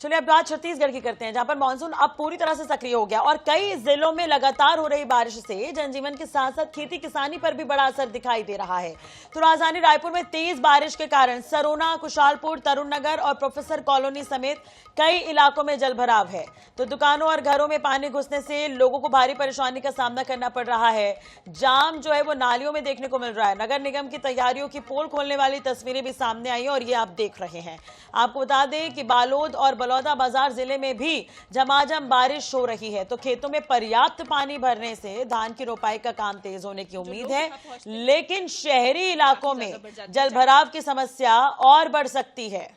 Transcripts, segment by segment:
चलिए अब बात छत्तीसगढ़ की करते हैं, जहां पर मानसून अब पूरी तरह से सक्रिय हो गया और कई जिलों में लगातार हो रही बारिश से जनजीवन के साथ साथ खेती किसानी पर भी बड़ा असर दिखाई दे रहा है। तो राजधानी रायपुर में तेज बारिश के कारण सरोना, कुशालपुर, तरुण नगर और प्रोफेसर कॉलोनी समेत कई इलाकों में जलभराव है। तो दुकानों और घरों में पानी घुसने से लोगों को भारी परेशानी का सामना करना पड़ रहा है। जाम जो है वो नालियों में देखने को मिल रहा है। नगर निगम की तैयारियों की पोल खोलने वाली तस्वीरें भी सामने आई और ये आप देख रहे हैं। आपको बता दें कि बालोद और बलौदाबाजार जिले में भी झमाझम बारिश हो रही है। तो खेतों में पर्याप्त पानी भरने से धान की रोपाई का काम तेज होने की उम्मीद है, लेकिन शहरी इलाकों में जलभराव की समस्या और बढ़ सकती है।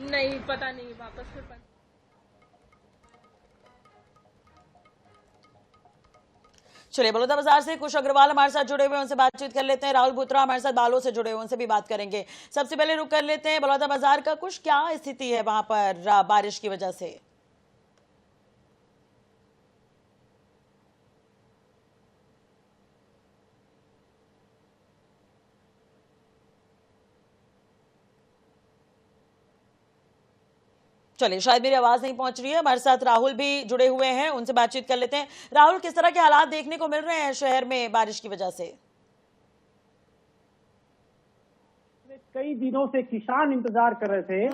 नहीं पता नहीं, वापस फिर चलिए बलौदाबाजार से कुश अग्रवाल हमारे साथ जुड़े हुए हैं, उनसे बातचीत कर लेते हैं। राहुल भूत्रा हमारे साथ बालोद से जुड़े हुए, उनसे भी बात करेंगे। सबसे पहले रुक कर लेते हैं बलौदाबाजार का। कुश, क्या स्थिति है वहां पर बारिश की वजह से? चलिए, शायद मेरी आवाज नहीं पहुंच रही है। हमारे साथ राहुल भी जुड़े हुए हैं, उनसे बातचीत कर लेते हैं। राहुल, किस तरह के हालात देखने को मिल रहे हैं शहर में बारिश की वजह से? कई दिनों से किसान इंतजार कर रहे थे,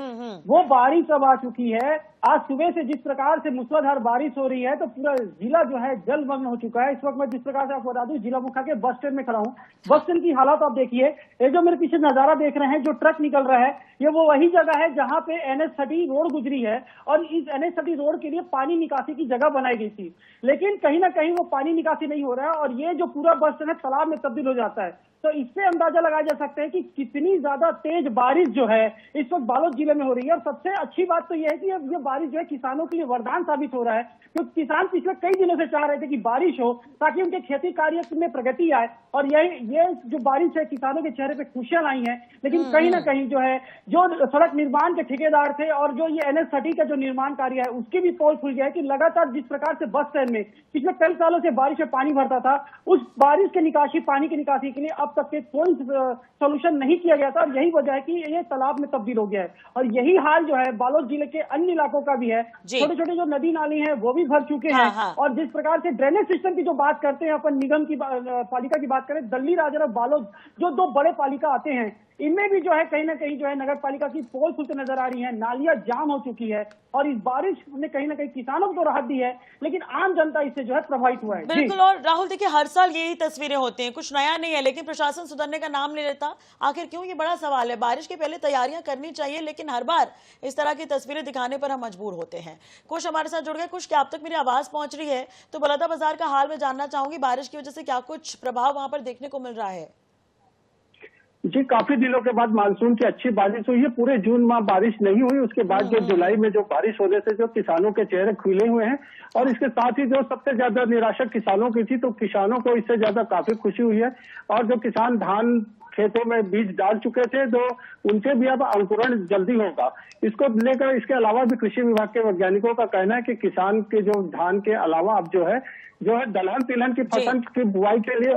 वो बारिश अब आ चुकी है। आज सुबह से जिस प्रकार से मूसलाधार बारिश हो रही है तो पूरा जिला जो है जलमग्न हो चुका है। इस वक्त मैं जिस प्रकार से आपको बता दूं, जिला मुख्यालय के बस स्टैंड में खड़ा हूँ। बस स्टैंड की हालत आप देखिए, ये जो मेरे पीछे नजारा देख रहे हैं, जो ट्रक निकल रहा है, ये वो वही जगह है जहाँ पे NH30 रोड गुजरी है और इस NH30 रोड के लिए पानी निकासी की जगह बनाई गई थी, लेकिन कहीं ना कहीं वो पानी निकासी नहीं हो रहा है और ये जो पूरा बस स्टैंड है तालाब में तब्दील हो जाता है। तो इससे अंदाजा लगाया जा सकता है कि कितनी ज्यादा तेज बारिश जो है इस वक्त बालोद जिले में हो रही है। और सबसे अच्छी बात तो यह है कि अब ये बारिश जो है किसानों के लिए वरदान साबित हो रहा है, क्योंकि किसान पिछले कई दिनों से चाह रहे थे कि बारिश हो ताकि उनके खेती कार्य में प्रगति आए। और ये जो बारिश है, किसानों के चेहरे पे खुशियां लाई हैं। लेकिन कहीं ना कहीं जो है, जो सड़क निर्माण के ठेकेदार थे और जो ये NH30 का जो निर्माण कार्य है, उसकी भी पोल खुल गया है कि लगातार जिस प्रकार से बस स्टैंड में पिछले कई सालों से बारिश में पानी भरता था, उस बारिश के निकासी, पानी की निकासी के लिए अब तक के कोई सोल्यूशन नहीं किया गया था। और यही वजह है कि ये तालाब में तब्दील हो गया है। और यही हाल जो है बालोद जिले के अन्य इलाकों का भी है। छोटे छोटे जो नदी नाली हैं वो भी भर चुके हैं। और जिस प्रकार से ड्रेनेज सिस्टम की जो बात करते हैं, अपन निगम की पालिका की बात करें, दल्ली राजन और बालोद जो दो बड़े पालिका आते हैं, इनमें भी जो है कहीं ना कहीं जो है नगर पालिका की पोल खुलते नजर आ रही है। नालियां जाम हो चुकी है और इस बारिश ने कहीं ना कहीं किसानों को तो राहत दी है, लेकिन आम जनता इससे जो है प्रभावित हुआ है। बिल्कुल। और राहुल देखिए, हर साल यही तस्वीरें होती हैं, कुछ नया नहीं है, लेकिन प्रशासन सुधरने का नाम नहीं लेता। आखिर क्यों? ये बड़ा सवाल है। बारिश के पहले तैयारियां करनी चाहिए, लेकिन हर बार इस तरह की तस्वीरें दिखाने पर हम मजबूर होते हैं। कुछ हमारे साथ जुड़ गए। कुछ, क्या अब तक मेरी आवाज पहुंच रही है? तो बलौदाबाजार का हाल मैं जानना चाहूंगी। बारिश की वजह से क्या कुछ प्रभाव वहां पर देखने को मिल रहा है? जी, काफी दिनों के बाद मानसून की अच्छी बारिश हुई है। पूरे जून माह बारिश नहीं हुई, उसके बाद जो जुलाई में जो बारिश होने से जो किसानों के चेहरे खुले हुए हैं। और इसके साथ ही जो सबसे ज्यादा निराशा किसानों की थी, तो किसानों को इससे ज्यादा काफी खुशी हुई है। और जो किसान धान खेतों में बीज डाल चुके थे, तो उनसे भी अब अंकुरण जल्दी होगा। इसको लेकर इसके अलावा भी कृषि विभाग के वैज्ञानिकों का कहना है कि किसान के जो धान के अलावा अब जो है दलहन तिलहन की फसल की बुआई के लिए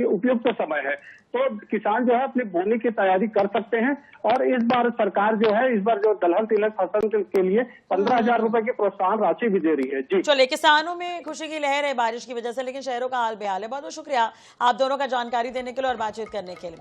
उपयुक्त समय है। तो किसान जो है अपनी बोनी की तैयारी कर सकते हैं। और इस बार सरकार जो है, इस बार जो दलहन तिलहन फसल के लिए 15,000 रुपए की प्रोत्साहन राशि भी दे रही है। जी चलिए, किसानों में खुशी की लहर है बारिश की वजह से, लेकिन शहरों का हाल बेहाल है। बहुत बहुत शुक्रिया आप दोनों का जानकारी देने के लिए और बातचीत करने के लिए।